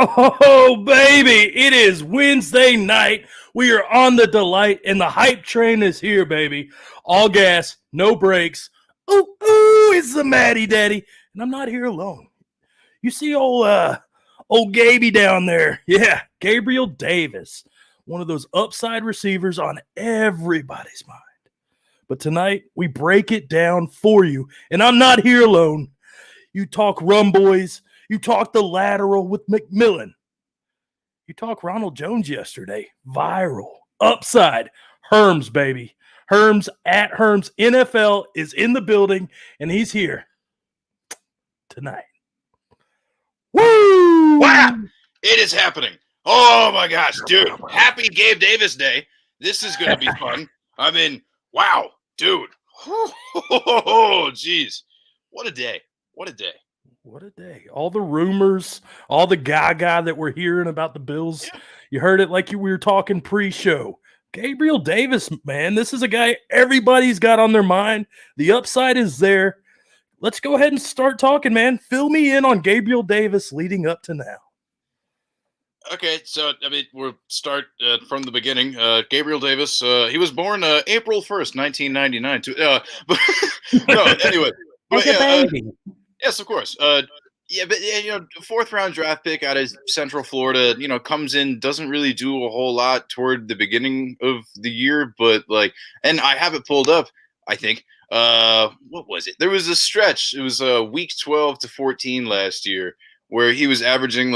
Oh, baby, it is Wednesday night. We are on the delight, and the hype train is here, baby. All gas, no brakes. Ooh, it's the Matty Daddy, and I'm not here alone. You see old Gaby down there. Yeah, Gabriel Davis, one of those upside receivers on everybody's mind. But tonight, we break it down for you, and I'm not here alone. You talk Rum Boys. You talk the lateral with McMillan. You talk Ronald Jones yesterday. Viral. Upside. Herms, baby. Herms at Herms NFL is in the building, and he's here tonight. Woo! Wow! It is happening. Oh, my gosh, dude. Happy Gabe Davis Day. This is going to be fun. I mean, wow, dude. Oh, geez. What a day. What a day. What a day. All the rumors, all the gaga that we're hearing about the Bills. Yeah. You heard it like we were talking pre-show. Gabriel Davis, man, this is a guy everybody's got on their mind. The upside is there. Let's go ahead and start talking, man. Fill me in on Gabriel Davis leading up to now. Okay, so, I mean, we'll start from the beginning. Gabriel Davis, he was born April 1st, 1999. But no, anyway. Like a baby. Yes, of course. Fourth round draft pick out of Central Florida, comes in, doesn't really do a whole lot toward the beginning of the year, but and I have it pulled up, I think. What was it? There was a stretch. It was week 12 to 14 last year where he was averaging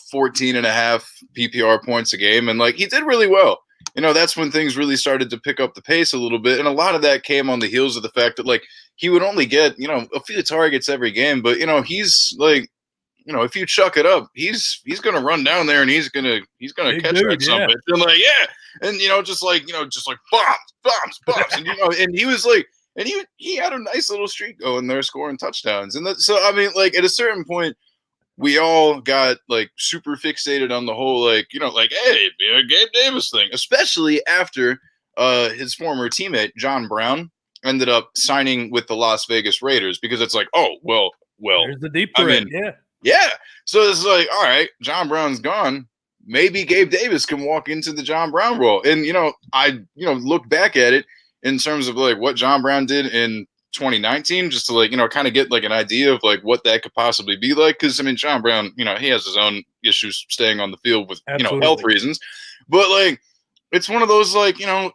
14 and a half PPR points a game. And he did really well. That's when things really started to pick up the pace a little bit. And a lot of that came on the heels of the fact that he would only get, a few targets every game. But, he's if you chuck it up, he's going to run down there and he's going to catch that something. And And, just bombs. And he was and he had a nice little streak going there, scoring touchdowns. And so, I mean, at a certain point, we all got super fixated on the whole, hey, Gabe Davis thing, especially after his former teammate, John Brown, ended up signing with the Las Vegas Raiders, because it's well, there's the deep threat. Yeah. So it's all right, John Brown's gone. Maybe Gabe Davis can walk into the John Brown role. And, I look back at it in terms of what John Brown did in 2019, just to kind of get an idea of what that could possibly be like. Because I mean, John Brown, he has his own issues staying on the field with health reasons, but it's one of those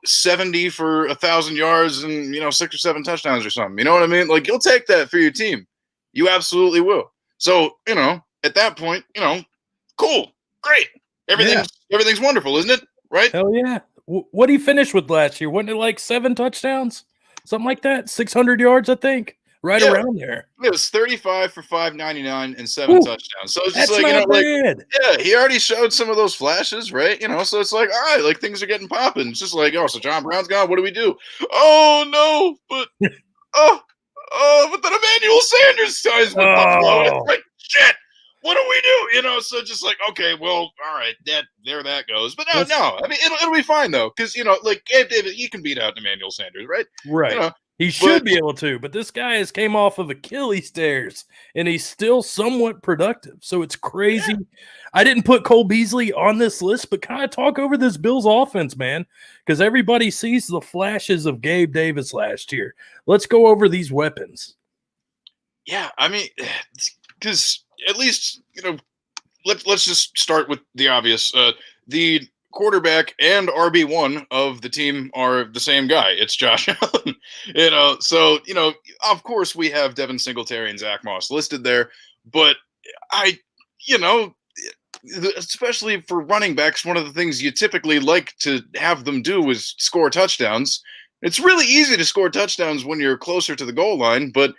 70 for 1,000 yards and 6 or 7 touchdowns or something. You know what I mean? You'll take that for your team. You absolutely will. So at that point, cool, great, everything's wonderful, isn't it? Right? Hell yeah. What did he finish with last year? Wasn't it 7 touchdowns? Something like that, 600 yards, I think, around there. It was 35 for 599 and 7 touchdowns. So it's just not bad. He already showed some of those flashes, right? So it's all right, things are getting popping. It's just so John Brown's gone. What do we do? Oh no, but but then Emmanuel Sanders signs with Buffalo. It's shit. What do we do? So just okay, well, all right, there that goes. But no, I mean, it'll be fine though, because Gabe Davis, he can beat out Emmanuel Sanders, right? Right. He should be able to, but this guy has came off of Achilles tears, and he's still somewhat productive. So it's crazy. Yeah. I didn't put Cole Beasley on this list, but kind of talk over this Bills offense, man, because everybody sees the flashes of Gabe Davis last year. Let's go over these weapons. Yeah, I mean, because at least, let's just start with the obvious. The quarterback and RB1 of the team are the same guy. It's Josh Allen. So, of course we have Devin Singletary and Zach Moss listed there, but especially for running backs, one of the things you typically like to have them do is score touchdowns. It's really easy to score touchdowns when you're closer to the goal line, but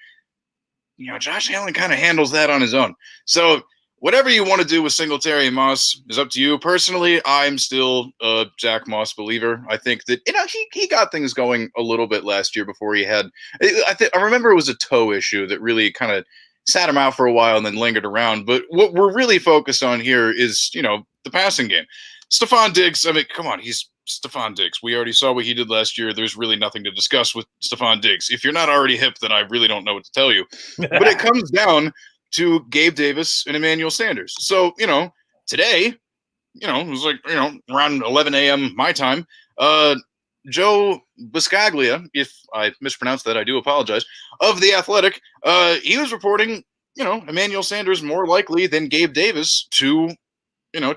Josh Allen kind of handles that on his own. So whatever you want to do with Singletary and Moss is up to you. Personally, I'm still a Zach Moss believer. I think that he got things going a little bit last year before he had. I remember it was a toe issue that really kind of sat him out for a while and then lingered around. But what we're really focused on here is the passing game. Stephon Diggs. I mean, come on, he's Stephon Diggs. We already saw what he did last year. There's really nothing to discuss with Stephon Diggs. If you're not already hip, then I really don't know what to tell you. But it comes down to Gabe Davis and Emmanuel Sanders. So, today, it was like, around 11 a.m. my time, Joe Buscaglia, if I mispronounced that, I do apologize, of The Athletic, he was reporting, Emmanuel Sanders more likely than Gabe Davis to,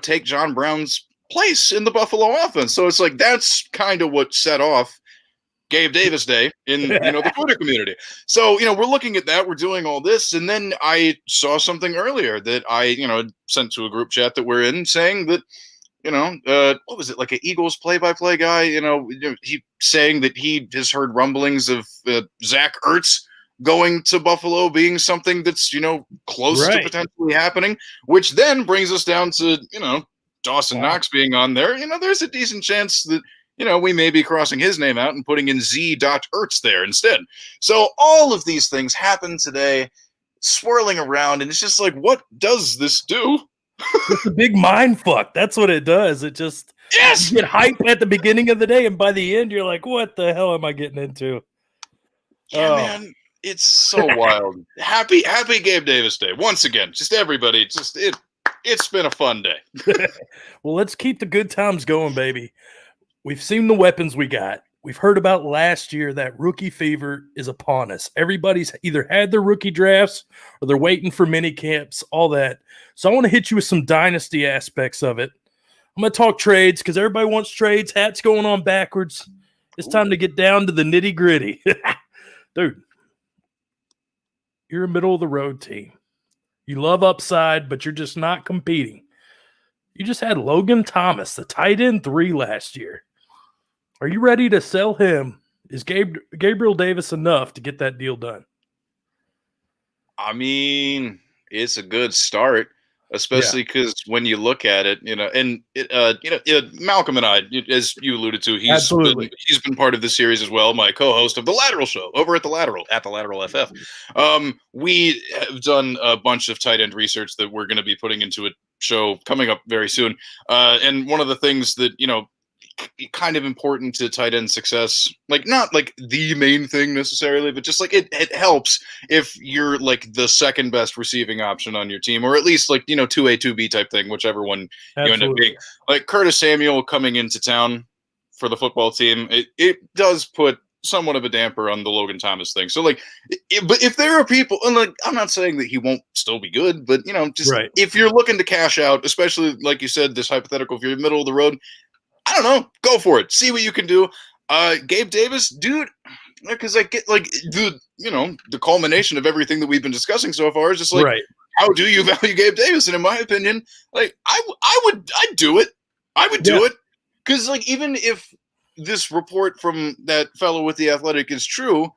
take John Brown's place in the Buffalo offense. So it's like, that's kind of what set off Gabe Davis Day in, the Twitter community. So, we're looking at that, we're doing all this. And then I saw something earlier that I, sent to a group chat that we're in saying that, what was it, like an Eagles play-by-play guy, he saying that he has heard rumblings of Zach Ertz going to Buffalo being something that's, close to potentially happening, which then brings us down to, Dawson Knox being on there. There's a decent chance that, we may be crossing his name out and putting in Z. Ertz there instead. So all of these things happen today, swirling around, and it's just like, what does this do? It's a big mind fuck. That's what it does. It just you get hype at the beginning of the day, and by the end, you're like, what the hell am I getting into? Yeah, man. It's so wild. Happy Gabe Davis Day. Once again, just everybody, it's been a fun day. Well, let's keep the good times going, baby. We've seen the weapons we got. We've heard about last year. That rookie fever is upon us. Everybody's either had their rookie drafts or they're waiting for mini camps, all that. So I want to hit you with some dynasty aspects of it. I'm going to talk trades because everybody wants trades. Hats going on backwards. It's time to get down to the nitty gritty. Dude, you're a middle of the road team. You love upside, but you're just not competing. You just had Logan Thomas, the tight end 3 last year. Are you ready to sell him? Is Gabriel Davis enough to get that deal done? I mean, it's a good start, especially because when you look at it, and Malcolm and I, as you alluded to, he's been part of the series as well. My co-host of the Lateral Show over at the Lateral FF. We have done a bunch of tight end research that we're going to be putting into a show coming up very soon. And one of the things that kind of important to tight end success, like not like the main thing necessarily, but just like it helps if you're like the second best receiving option on your team, or at least like 2A 2B type thing, whichever one you end up being. Like Curtis Samuel coming into town for the football team, it does put somewhat of a damper on the Logan Thomas thing. So like, but if there are people, and like I'm not saying that he won't still be good, but just if you're looking to cash out, especially like you said, this hypothetical, if you're middle of the road, I don't know. Go for it. See what you can do. Gabe Davis, dude, because I get like the culmination of everything that we've been discussing so far is just like, how do you value Gabe Davis? And in my opinion, like I'd do it. I would do it. Because like even if this report from that fellow with The Athletic is true,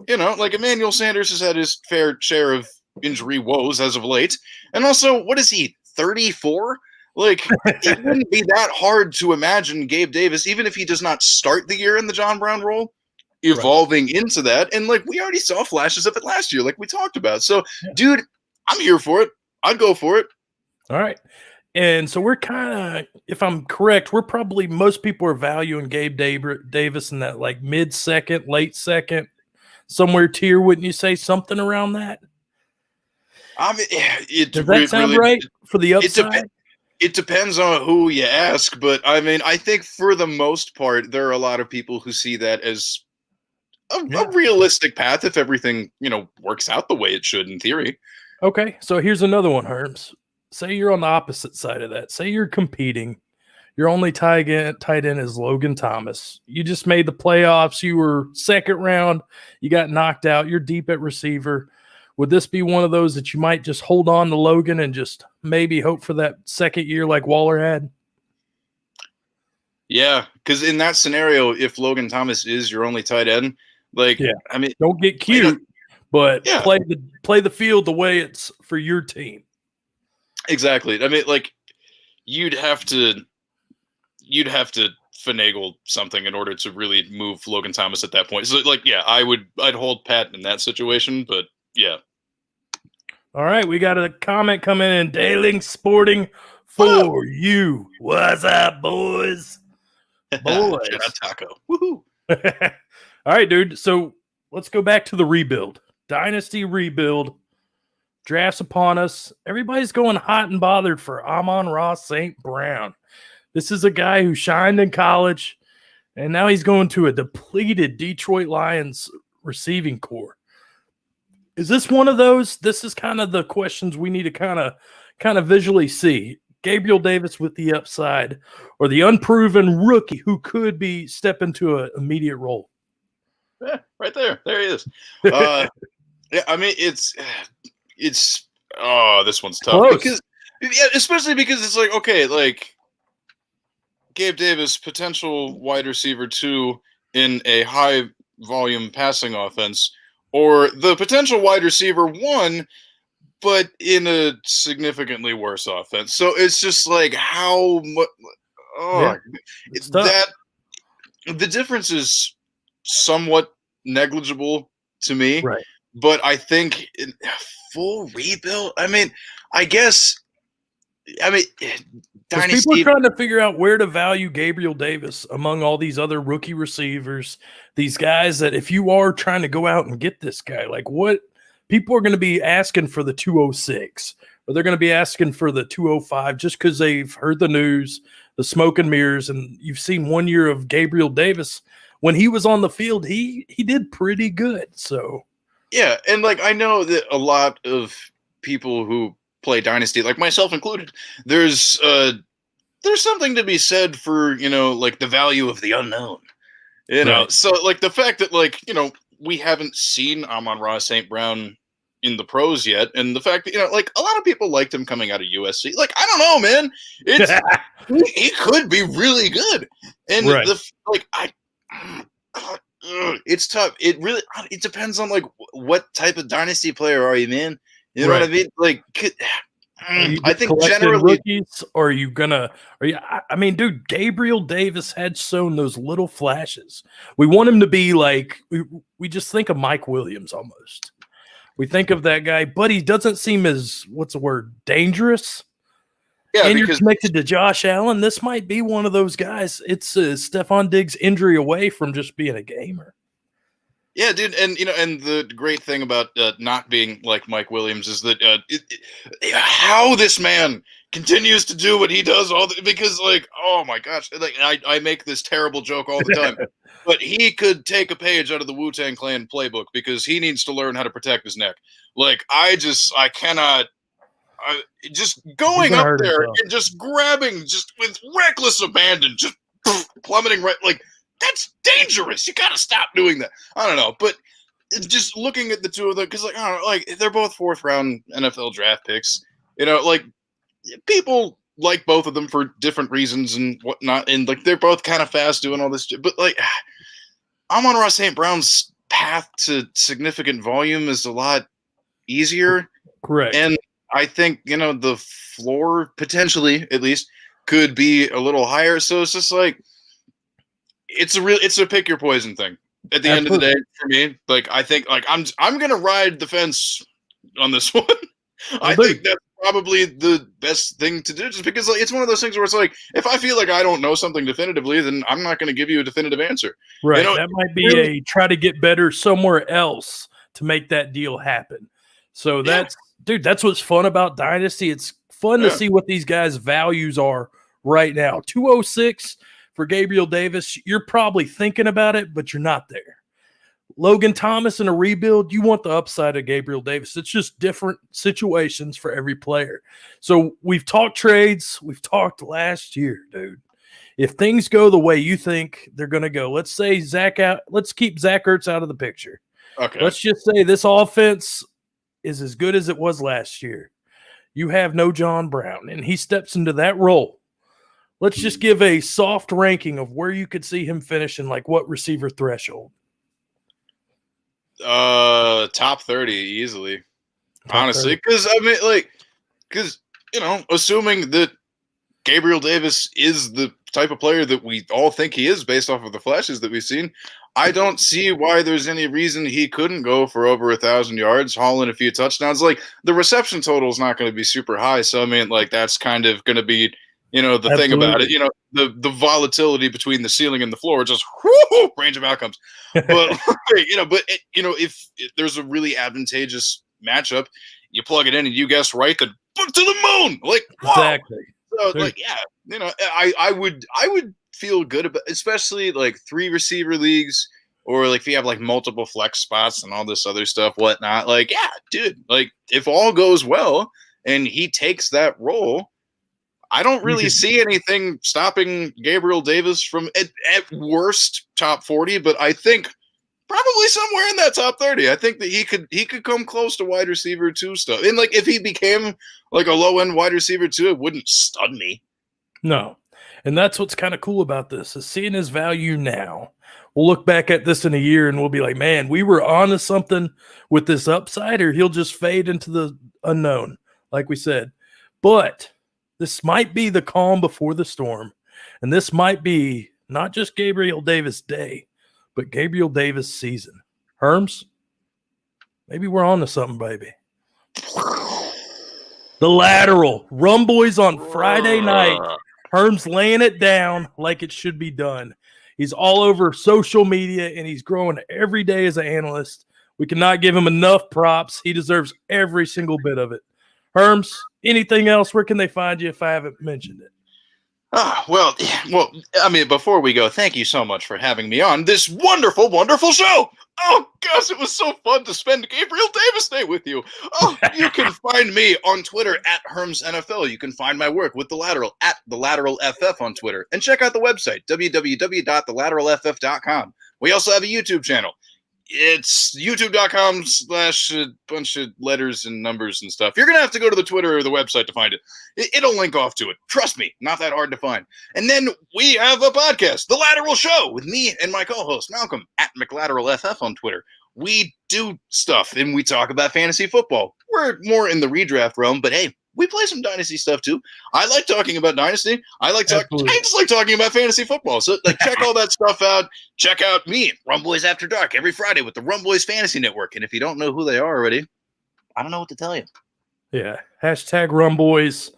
like Emmanuel Sanders has had his fair share of injury woes as of late. And also, what is he, 34? Like, it wouldn't be that hard to imagine Gabe Davis, even if he does not start the year in the John Brown role, evolving into that. And, like, we already saw flashes of it last year, like we talked about. So, dude, I'm here for it. I'd go for it. All right. And so we're kind of, if I'm correct, most people are valuing Gabe Davis in that, like, mid-second, late second, somewhere tier, wouldn't you say? Something around that? I mean, does that sound right for the upside? It depends on who you ask, but I mean, I think for the most part, there are a lot of people who see that as a realistic path if everything, works out the way it should in theory. Okay, so here's another one, Herms. Say you're on the opposite side of that. Say you're competing. Your only tight end is Logan Thomas. You just made the playoffs. You were second round. You got knocked out. You're deep at receiver. Would this be one of those that you might just hold on to Logan and just maybe hope for that second year like Waller had? Yeah, because in that scenario, if Logan Thomas is your only tight end, I mean, don't get cute, but play the field the way it's for your team. Exactly. I mean, like you'd have to finagle something in order to really move Logan Thomas at that point. So, like, I'd hold pat in that situation, but yeah. All right, we got a comment coming in. Daily Sporting for you. What's up, boys? Shout out Taco. Woohoo! All right, dude. So let's go back to the rebuild. Dynasty rebuild. Drafts upon us. Everybody's going hot and bothered for Amon-Ra St. Brown. This is a guy who shined in college, and now he's going to a depleted Detroit Lions receiving core. Is this one of those? This is kind of the questions we need to kind of visually see. Gabriel Davis with the upside, or the unproven rookie who could be step into an immediate role. Yeah, right there. There he is. Yeah, I mean, it's this one's tough. Close. Because especially because it's like, okay, like Gabe Davis, potential wide receiver 2 in a high volume passing offense, or the potential wide receiver 1, but in a significantly worse offense. So it's just like how much that the difference is somewhat negligible to me. Right. But I think in full rebuild, dynasty. People are trying to figure out where to value Gabriel Davis among all these other rookie receivers, these guys that if you are trying to go out and get this guy, like what people are going to be asking for the 206, or they're going to be asking for the 205 just because they've heard the news, the smoke and mirrors, and you've seen 1 year of Gabriel Davis. When he was on the field, he did pretty good. So yeah, and like I know that a lot of people who play Dynasty, like myself included, there's something to be said for, like the value of the unknown. Right. So like the fact that we haven't seen Amon-Ra St. Brown in the pros yet, and the fact that like a lot of people liked him coming out of USC. Like I don't know, man. He could be really good, and right. It's tough. It depends on like what type of dynasty player are you, man? You know what I mean? Like, I think generally rookies, or are you gonna? Dude, Gabriel Davis had shown those little flashes. We want him to be like we just think of Mike Williams almost. We think of that guy, but he doesn't seem as dangerous. Yeah, and you're connected to Josh Allen. This might be one of those guys. It's Stephon Diggs' injury away from just being a gamer. Yeah, dude, and and the great thing about not being like Mike Williams is that how this man continues to do what he does because like, oh my gosh, like I make this terrible joke all the time, but he could take a page out of the Wu-Tang Clan playbook because he needs to learn how to protect his neck. Like I cannot. Just going up there and just grabbing, just with reckless abandon, just plummeting right, like that's dangerous. You gotta stop doing that. I don't know, but just looking at the two of them, because like I don't know, like they're both 4th round NFL draft picks. Like people like both of them for different reasons and whatnot, and like they're both kind of fast doing all this. But like Amon-Ra St. Brown's path to significant volume is a lot easier. Correct. And I think, the floor potentially at least could be a little higher. So it's just like, it's a pick your poison thing at the end of the day for me. Like, I think like I'm going to ride the fence on this one. I think that's probably the best thing to do just because like, it's one of those things where it's like, if I feel like I don't know something definitively, then I'm not going to give you a definitive answer. Right. That might be a try to get better somewhere else to make that deal happen. So that's what's fun about Dynasty. It's fun to see what these guys' values are right now. 206 for Gabriel Davis. You're probably thinking about it, but you're not there. Logan Thomas in a rebuild, you want the upside of Gabriel Davis. It's just different situations for every player. So we've talked trades. We've talked last year, dude. If things go the way you think they're going to go, let's say let's keep Zach Ertz out of the picture. Okay. Let's just say this offense is as good as it was last year. You have no John Brown, and he steps into that role. Let's just give a soft ranking of where you could see him finishing, like what receiver threshold? Top 30 easily. Honestly, because assuming that Gabriel Davis is the type of player that we all think he is based off of the flashes that we've seen, I don't see why there's any reason he couldn't go for over 1,000 yards, haul in a few touchdowns. Like the reception total is not going to be super high. So, like that's kind of going to be, the thing about it, the volatility between the ceiling and the floor, just range of outcomes. But, if there's a really advantageous matchup. You plug it in and you guess right, then to the moon. Like, wow. Exactly. So, like, yeah, you know, I would feel good about, especially like 3 receiver leagues, or like if you have like multiple flex spots and all this other stuff, whatnot. Like, yeah, dude, like if all goes well and he takes that role, I don't really see anything stopping Gabriel Davis from at worst top 40, but I think probably somewhere in that top 30. I think that he could come close to wide receiver 2 stuff. And like if he became like a low end wide receiver 2, it wouldn't stun me. No. And that's what's kind of cool about this, is seeing his value now. We'll look back at this in a year and we'll be like, man, we were onto something with this upside, or he'll just fade into the unknown, like we said. But this might be the calm before the storm. And this might be not just Gabriel Davis day, but Gabriel Davis season. Herms, maybe we're on to something, baby. The lateral. Rum Boys on Friday night. Herms laying it down like it should be done. He's all over social media, and he's growing every day as an analyst. We cannot give him enough props. He deserves every single bit of it. Herms, anything else? Where can they find you if I haven't mentioned it? Well, I mean, before we go, thank you so much for having me on this wonderful, wonderful show. Oh, gosh, it was so fun to spend Gabriel Davis Day with you. Oh, you can find me on Twitter at HermsNFL. You can find my work with The Lateral at The Lateral FF on Twitter. And check out the website, www.thelateralff.com. We also have a YouTube channel. It's youtube.com/ a bunch of letters and numbers and stuff. You're going to have to go to the Twitter or the website to find it. It'll link off to it. Trust me, not that hard to find. And then we have a podcast, The Lateral Show, with me and my co-host, Malcolm, at McLateralFF on Twitter. We do stuff and we talk about fantasy football. We're more in the redraft realm, but hey, we play some Dynasty stuff too. I like talking about Dynasty. I just like talking about fantasy football. So like check all that stuff out. Check out me, Rum Boys After Dark, every Friday with the Rum Boys Fantasy Network. And if you don't know who they are already, I don't know what to tell you. Yeah. Hashtag Rum Boys.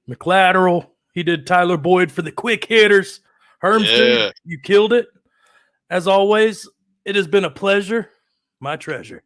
McLateral. He did Tyler Boyd for the quick hitters. Herms, dude, you killed it. As always, it has been a pleasure. My treasure.